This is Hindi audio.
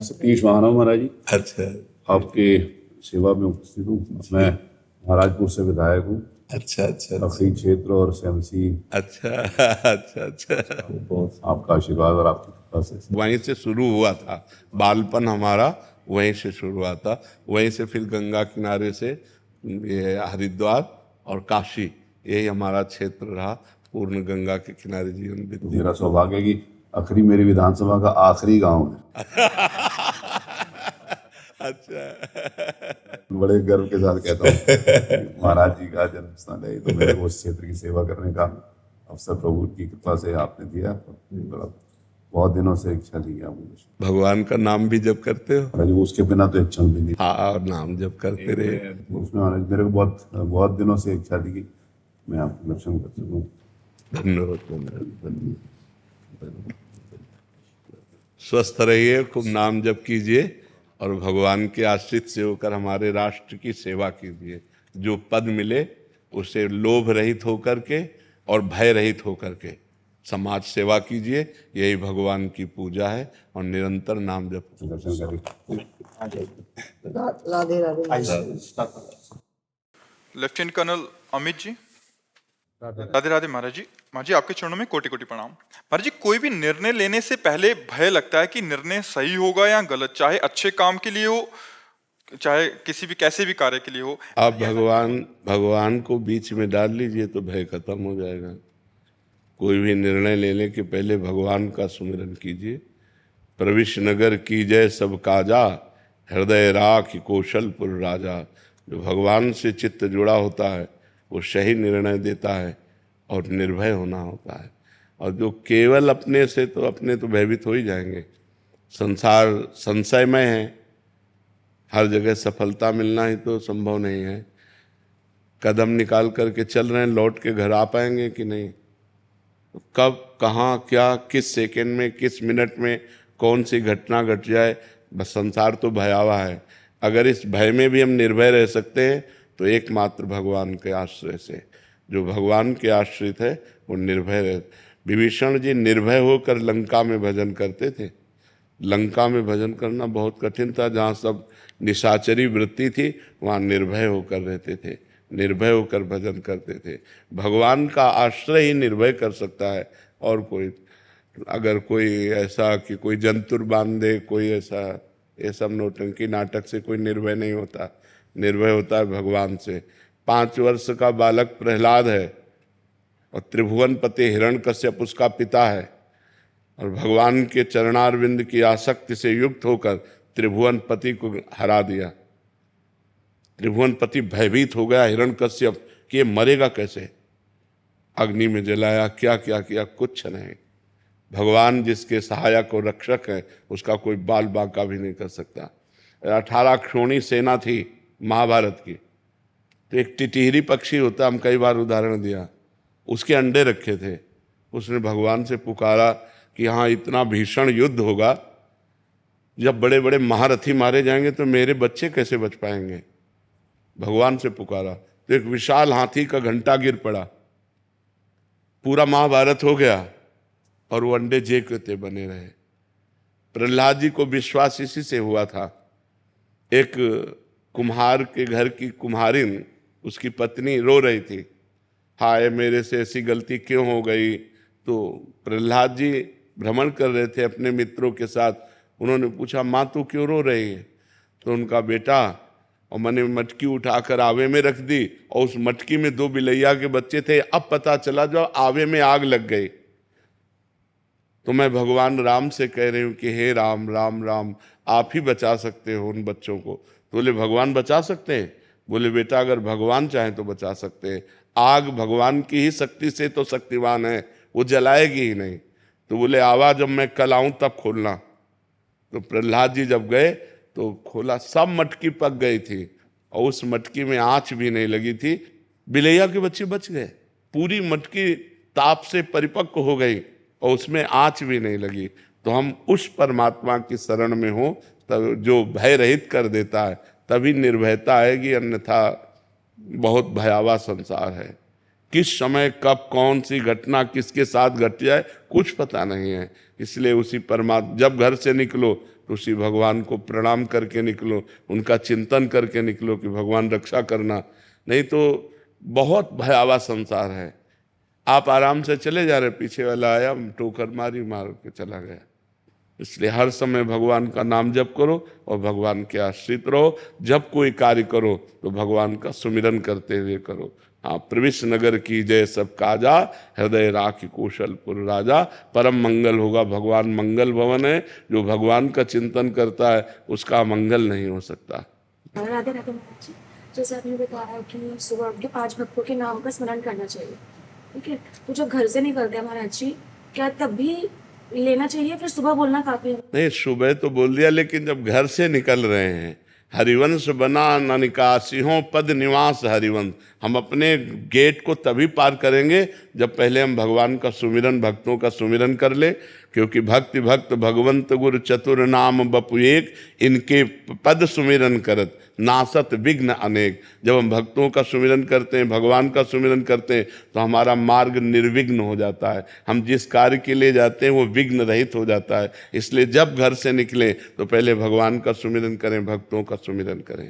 सतीश महानव महाराज जी, अच्छा आपके सेवा में उपस्थित हूँ। मैं महाराजपुर से विधायक हूँ, अच्छा अच्छा अच्छा अखरी क्षेत्र और SMC। अच्छा अच्छा अच्छा। बहुत आपका आशीर्वाद और आपकी कृपा से वहीं से शुरू हुआ था, बालपन हमारा वहीं से शुरू हुआ था। वहीं से फिर गंगा किनारे से ये हरिद्वार और काशी, यही हमारा क्षेत्र रहा। पूर्ण गंगा के किनारे जीवन बीती। मेरा सौभाग्य है कि अखरी मेरी विधानसभा का आखिरी गांव है। अच्छा बड़े गर्व के साथ कहता हूँ कि महाराज जी का जन्म स्थान है, तो मेरे को उस क्षेत्र की सेवा करने का अवसर प्रभु की कृपा से आपने दिया। बड़ा बहुत दिनों से इच्छा थी आप मुझे। भगवान का नाम भी जप करते हो? महाराज उसके बिना तो एक क्षण भी नहीं। हाँ, और नाम जप करते रहे। उसमें महाराज मेरे को बहुत बहुत दिनों से इच्छा थी कि मैं आपके दर्शन कर सकूँ। धन्यवाद धन्यवाद। स्वस्थ रहिए, खूब नाम जप कीजिए और भगवान के आश्रित से होकर हमारे राष्ट्र की सेवा कीजिए। जो पद मिले उसे लोभ रहित होकर के और भय रहित होकर के समाज सेवा कीजिए। यही भगवान की पूजा है और निरंतर नाम जप। दर्शन करें। राधे राधे। लेफ्टिनेंट कर्नल अमित जी, राधे राधे महाराज जी। महाराज जी, आपके चरणों में कोटि कोटि प्रणाम। महाराज जी, कोई भी निर्णय लेने से पहले भय लगता है कि निर्णय सही होगा या गलत, चाहे अच्छे काम के लिए हो, चाहे किसी भी कैसे भी कार्य के लिए हो। आप भगवान को बीच में डाल लीजिए तो भय खत्म हो जाएगा। कोई भी निर्णय लेने के पहले भगवान का सुमिरन कीजिए। प्रविश नगर की जय सब काजा, हृदय राख कौशलपुर राजा। जो भगवान से चित्त जुड़ा होता है वो सही निर्णय देता है और निर्भय होना होता है। और जो केवल अपने से, तो अपने तो भयभीत हो ही जाएंगे। संसार संशयमय है, हर जगह सफलता मिलना ही तो संभव नहीं है। कदम निकाल करके चल रहे हैं, लौट के घर आ पाएंगे कि नहीं? कब, कहाँ, क्या, किस सेकंड में, किस मिनट में कौन सी घटना घट जाए, बस संसार तो भयावह है। अगर इस भय में भी हम निर्भय रह सकते हैं तो एकमात्र भगवान के आश्रय से। जो भगवान के आश्रित है वो निर्भय रहे। विभीषण जी निर्भय होकर लंका में भजन करते थे। लंका में भजन करना बहुत कठिन था। जहाँ सब निशाचरी वृत्ति थी वहाँ निर्भय होकर रहते थे, निर्भय होकर भजन करते थे। भगवान का आश्रय ही निर्भय कर सकता है। और कोई, अगर कोई ऐसा कि कोई जंतुर बांध दे, कोई ऐसा, ये सब नौटंकी नाटक से कोई निर्भय नहीं होता। निर्भय होता है भगवान से। 5 वर्ष का बालक प्रहलाद है और त्रिभुवनपति हिरण्यकश्यप उसका पिता है, और भगवान के चरणारविंद की आसक्ति से युक्त होकर त्रिभुवनपति को हरा दिया। त्रिभुवनपति भयभीत हो गया हिरण्यकश्यप कि ये मरेगा कैसे। अग्नि में जलाया, क्या क्या किया, कुछ नहीं। भगवान जिसके सहायक और रक्षक है उसका कोई बाल बांका भी नहीं कर सकता। 18 क्षोणी सेना थी महाभारत की, तो एक टिटिहरी पक्षी होता, हम कई बार उदाहरण दिया, उसके अंडे रखे थे। उसने भगवान से पुकारा कि हाँ, इतना भीषण युद्ध होगा, जब बड़े बड़े महारथी मारे जाएंगे तो मेरे बच्चे कैसे बच पाएंगे। भगवान से पुकारा तो एक विशाल हाथी का घंटा गिर पड़ा, पूरा महाभारत हो गया और वो अंडे जे के ते बने रहे। प्रहलाद जी को विश्वास इसी से हुआ था। एक कुम्हार के घर की कुम्हारिन, उसकी पत्नी रो रही थी, हाय मेरे से ऐसी गलती क्यों हो गई। तो प्रहलाद जी भ्रमण कर रहे थे अपने मित्रों के साथ। उन्होंने पूछा, माँ तू क्यों रो रही है? तो उनका बेटा, और मैंने मटकी उठाकर आवे में रख दी और उस मटकी में 2 बिलैया के बच्चे थे। अब पता चला जो आवे में आग लग गई। तो मैं भगवान राम से कह रही हूँ कि हे राम राम राम, आप ही बचा सकते हो उन बच्चों को। तो बोले भगवान बचा सकते हैं? बोले बेटा अगर भगवान चाहे तो बचा सकते हैं। आग भगवान की ही शक्ति से तो शक्तिवान है, वो जलाएगी ही नहीं। तो बोले आवा, जब मैं कल आऊँ तब खोलना। तो प्रहलाद जी जब गए तो खोला, सब मटकी पक गई थी और उस मटकी में आँच भी नहीं लगी थी। बिलैया के बच्चे बच गए। पूरी मटकी ताप से परिपक्व हो गई और उसमें आँच भी नहीं लगी। तो हम उस परमात्मा की शरण में हो, तब जो भय रहित कर देता है, तभी निर्भयता आएगी, अन्यथा बहुत भयावह संसार है। किस समय कब कौन सी घटना किसके साथ घट जाए कुछ पता नहीं है। इसलिए उसी परमात्मा, जब घर से निकलो तो उसी भगवान को प्रणाम करके निकलो, उनका चिंतन करके निकलो कि भगवान रक्षा करना, नहीं तो बहुत भयावह संसार है। आप आराम से चले जा रहे, पीछे वाला आया ठोकर मारी, मार के चला गया। इसलिए हर समय भगवान का नाम जप करो और भगवान के आश्रित रहो। जब कोई कार्य करो तो भगवान का सुमिरन करते हुए करो। हाँ, प्रविश नगर की जय सब काजा, हृदय राखी कौशलपुर राजा। परम मंगल होगा, भगवान मंगल भवन है। जो भगवान का चिंतन करता है उसका मंगल नहीं हो सकता। राधे राधे महाराज जी, जैसे आपने बताया कि सुबह उठ के 5 भक्तों के नाम का स्मरण करना चाहिए, ठीक है, तो जो घर से निकलते हैं महाराज जी, क्या तब भी लेना चाहिए, फिर सुबह बोलना काफी है? नहीं, सुबह तो बोल दिया, लेकिन जब घर से निकल रहे हैं, हरिवंश बना न निकासियों पद निवास हरिवंश, हम अपने गेट को तभी पार करेंगे जब पहले हम भगवान का सुमिरन, भक्तों का सुमिरन कर ले। क्योंकि भक्ति भक्त भगवंत गुरु चतुर नाम बपु एक, इनके पद सुमिरन करत नासत विघ्न अनेक। जब हम भक्तों का सुमिरन करते हैं, भगवान का सुमिरन करते हैं, तो हमारा मार्ग निर्विघ्न हो जाता है। हम जिस कार्य के लिए जाते हैं वो विघ्न रहित हो जाता है। इसलिए जब घर से निकलें तो पहले भगवान का सुमिरन करें, भक्तों का सुमिरन करें।